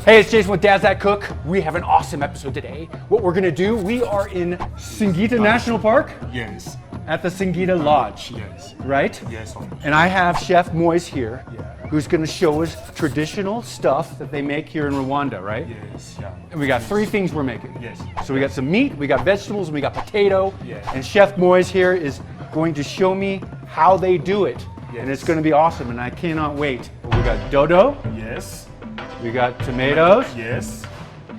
Hey, it's Jason with Dad's That Cook. We have an awesome episode today. What we're gonna do, we are in Singita National Park Yes. at the Singita Lodge. Yes. Right? Yes. And I have Chef Moise here, who's gonna show us traditional stuff that they make here in Rwanda, right? Yes. Yeah. And we got three things we're making. Yes. So we got some meat, we got vegetables, and we got potato. Yes. And Chef Moise here is going to show me how they do it. Yes. And it's gonna be awesome, and I cannot wait. We got dodo, Yes. we got tomatoes, Yes.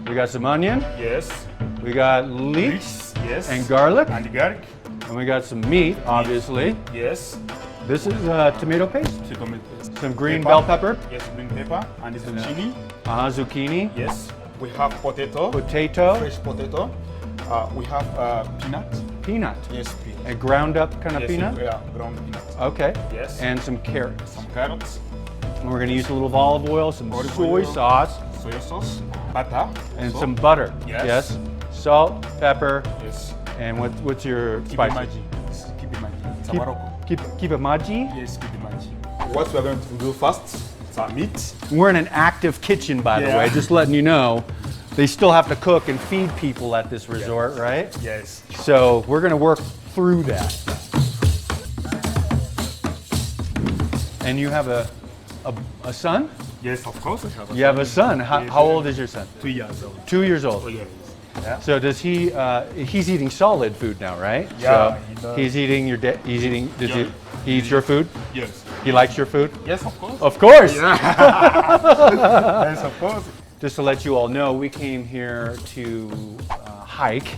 we got some onion, Yes. we got leeks Yes. and garlic, And garlic. and we got some meat, obviously. Yes. This is tomato paste, Tomato. some green bell pepper, Yes. Green pepper and zucchini. zucchini, Yes. We have potato. potato, Fresh potato. We have peanut. peanut, Yes. Peanut. a ground up kind of Yes, peanut. Yeah. Ground peanut. Okay. Yes. And some carrots. Some carrots. And we're gonna use a little of olive oil, some Olive soy oil. sauce, Soy sauce. Butter. and also. some butter. Yes. Salt, pepper, Yes. and what's your Keep spice? it magic. Keep it magic. Keep it maji. Yes, keep it magic. What we are going to do first is our meat. We're in an active kitchen, by the Yeah. way, just letting you know. They still have to cook and feed people at this resort, right? Yes. So we're gonna work through that. And you have a son? Yes, of course. I have a You have a son. Yes, How old is your son? 2 years old. 2 years old. Oh, yes. So does he? He's eating solid food now, right? Yeah, So he does. he's eating your. He's eating. Does Yeah. he eats your food? Yes. He likes your food. Yes, of course. Of course. Yes, of course. Just to let you all know, we came here to hike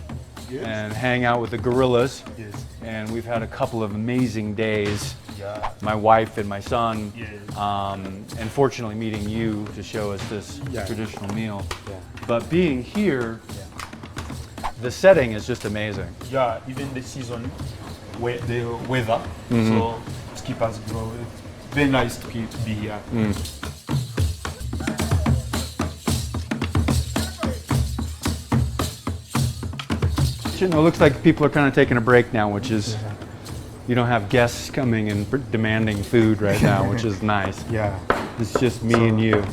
Yes. and hang out with the gorillas, Yes. and we've had a couple of amazing days. Yeah. My wife and my son, Yes. and fortunately meeting you to show us this Yeah. traditional meal. Yeah. But being here, the setting is just amazing. Yeah, even the season, the weather, so to keep us growing. Very nice to be here. It looks like people are kind of taking a break now, which is, you don't have guests coming and demanding food right now, which is nice. Yeah. It's just me and you.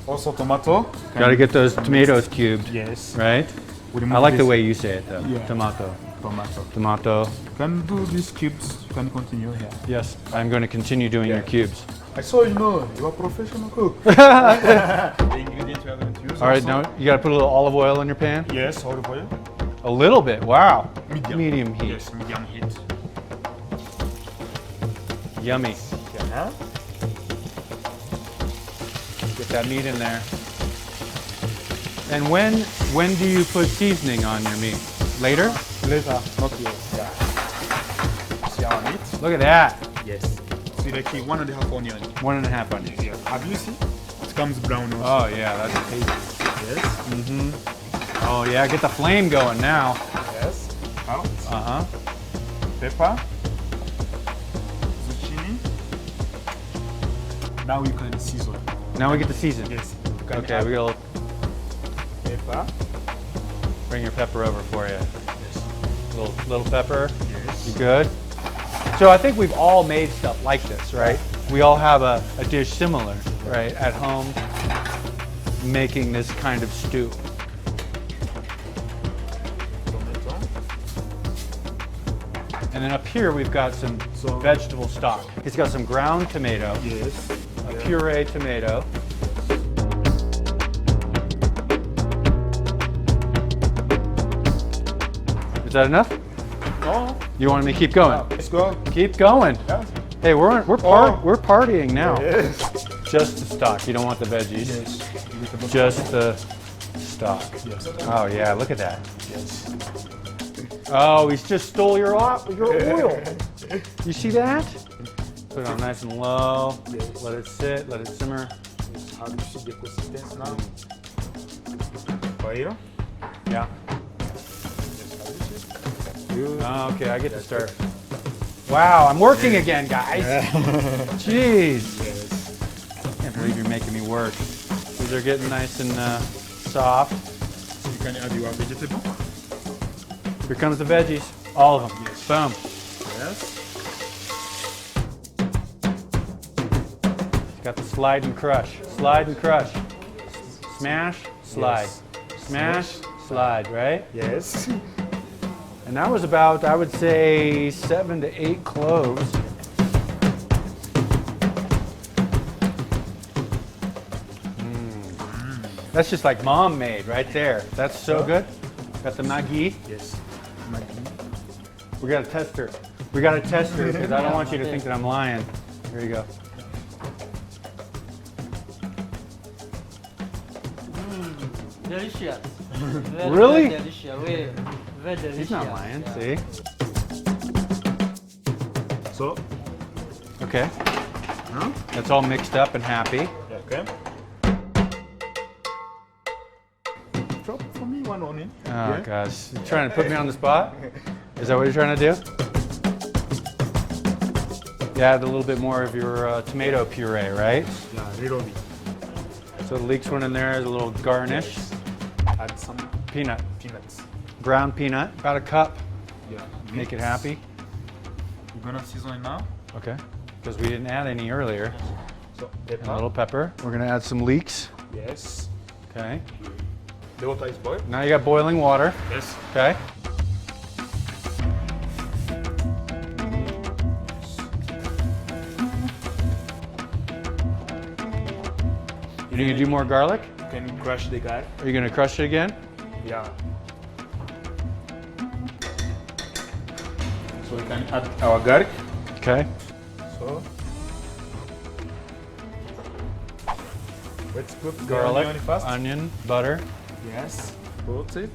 Also tomato. Got to get those tomatoes cubed, Yes. right? We I remove like the this way you say it though. Yeah. Tomato. Tomato. Tomato. You can do these cubes. You can continue here. Yes, I'm going to continue doing your cubes. I saw you are a professional cook. The ingredients we are going to use. All right, also. now you got to put a little olive oil in your pan. Yes, olive oil. A little bit. Wow. Medium. heat. Yes, medium heat. Yummy. Yeah. Get that meat in there. And when do you put seasoning on your meat? Later? Later, not yet. Yeah. See our meat? Look at that. Yes. See the key, 1.5 onion. 1.5 onions. Yeah. Have you seen? It comes brown also. Oh yeah, that's tasty. Yes. Oh yeah, get the flame going now. Yes. Carrots. Uh-huh. Pepper. Zucchini. Now you can season. Now we get the season. Yes. You can Okay, add we gotta pepper. bring your pepper over for you. Yes. Little pepper. Yes. You good? So I think we've all made stuff like this, right? We all have a dish similar, right, at home, making this kind of stew. Tomato. And then up here we've got some vegetable stock. It's got some ground tomato, Yes. a puree tomato. Is that enough? Oh. You want me to keep going? Let's go. Keep going. Yes. Hey, we're partying now. Yes. Just the stock. You don't want the veggies. Yes. Just the stock. Yes. Oh yeah, look at that. Yes. Oh, he's just stole your oil. You see that? Put it on nice and low. Yes. Let it sit. Let it simmer. How do you see the consistency now? Fire. Yeah. Good. Oh, okay, I get to start. Wow, I'm working again, guys. Jeez. Yes. I can't believe you're making me work. These are getting nice and soft. So you can add your vegetable. Here comes the veggies. All of them. Yes. Boom. Yes. Got the slide and crush. Slide and crush. smash, slide. Yes. Smash, slide, right? Yes. And that was about, I would say, 7 to 8 cloves. That's just like mom made right there. That's so good. Got the Maggi. Yes. Maggi. We got to test her. We got to test her because I don't want you to think that I'm lying. Here you go. Delicious. Really? Very delicious. Very delicious. He's not lying. Yeah. See? So, Okay. That's all mixed up and happy. okay. Drop for me one onion. Oh gosh, you trying to put me on the spot? Is that what you're trying to do? You add a little bit more of your tomato puree, right? Yeah, little bit. So the leeks went in there as a little garnish. Add some Peanut, peanuts. ground peanut, about a cup. Yeah. Make it happy. We're gonna season it now. Okay. Because we didn't add any earlier. So, And pepper. a little pepper. We're gonna add some leeks. Yes. Okay. The water is boiled. Now you got boiling water. Yes. Okay. You gonna do more garlic? Can you crush the garlic? Are you gonna crush it again? Yeah. So we can add our garlic. Okay. So let's put the Garlic, onion first. onion, butter. Yes. Put it.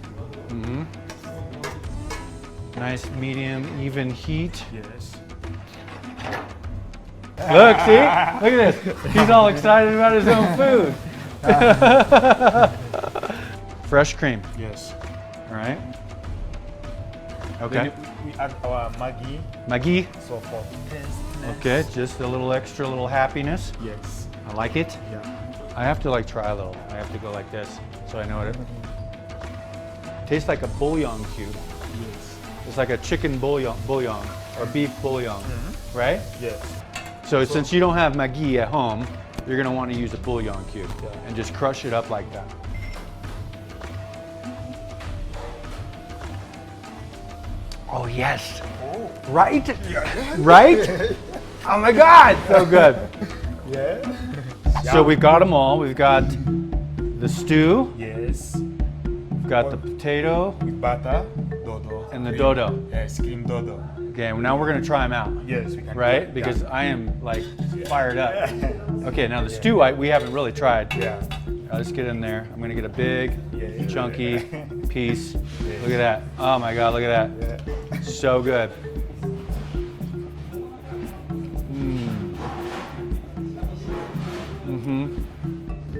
Nice medium, even heat. Yes. Look, see? Look at this. He's all excited about his own food. Fresh cream. Yes. All right. Then Okay. we add our Maggi. Maggi. So for taste. Okay, just a little extra, little happiness. Yes. I like it. Yeah. I have to like try a little. I have to go like this so I know what it tastes like a bouillon cube. Yes. It's like a chicken bouillon or beef bouillon, right? Yes. So since you don't have Maggi at home, you're gonna want to use a bouillon cube Yeah. and just crush it up like that. Oh yes, right? Right? Oh my God, so good. Yeah. So we've got them all. We've got the stew, Yes. we've got the potato, With butter, dodo. and the Cream. dodo. Yes, cream dodo. Okay, well, now we're gonna try them out, Yes, we can. right? Yeah. Because I am like fired up. Yeah. Okay, now the stew we haven't really tried. Yeah. Let's get in there. I'm gonna get a big, Yeah. chunky piece. Look at that. Oh my God, look at that. Yeah. So good.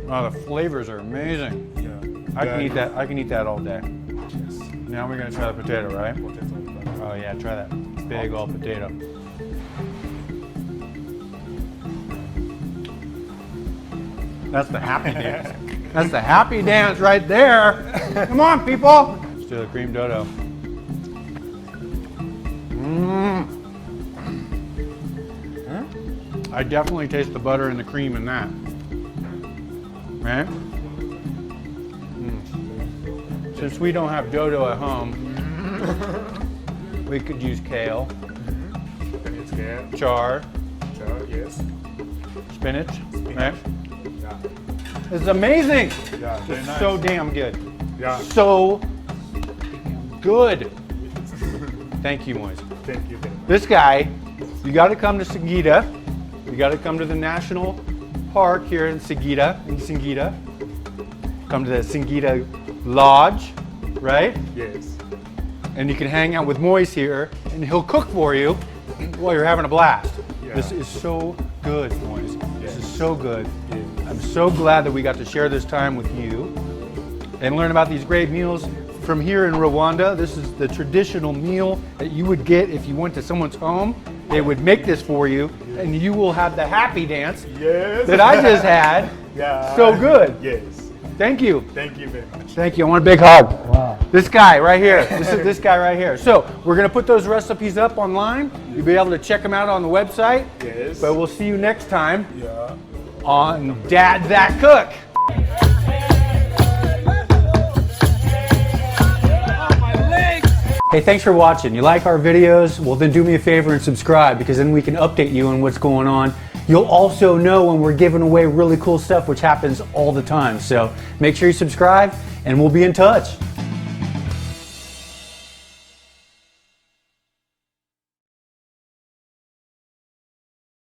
Oh, the flavors are amazing. Yeah. I can eat that. I can eat that all day. Yes. Now we're gonna try the potato, right? Potato with butter. Oh yeah, try that big old potato. That's the happy dance. That's the happy dance right there. Come on, people. Let's do the cream dodo. I definitely taste the butter and the cream in that. Right? Since we don't have dodo at home, we could use kale, Can you scare? char, Sure, yes. spinach, right? Yeah. This is amazing. Yeah, very It's nice. so damn good. Yeah. So good. Thank you, Moise. Thank you very much. This guy, you got to come to Singita. You got to come to the national park here in Singita. Come to the Singita Lodge, right? Yes. And you can hang out with Moise here, and he'll cook for you while you're having a blast. Yeah. This is so good, Moise. This Yes. is so good. Yes. I'm so glad that we got to share this time with you and learn about these great meals from here in Rwanda. This is the traditional meal that you would get if you went to someone's home. They would make this for you, and you will have the happy dance Yes. that I just had. Yeah. So good. Yes. Thank you. Thank you very much. Thank you. I want a big hug. Wow. This guy right here. This is this guy right here. So we're gonna put those recipes up online. You'll be able to check them out on the website. Yes. But we'll see you next time Yeah. on Dad That Cook. Hey, thanks for watching. You like our videos? Well, then do me a favor and subscribe, because then we can update you on what's going on. You'll also know when we're giving away really cool stuff, which happens all the time. So make sure you subscribe, and we'll be in touch.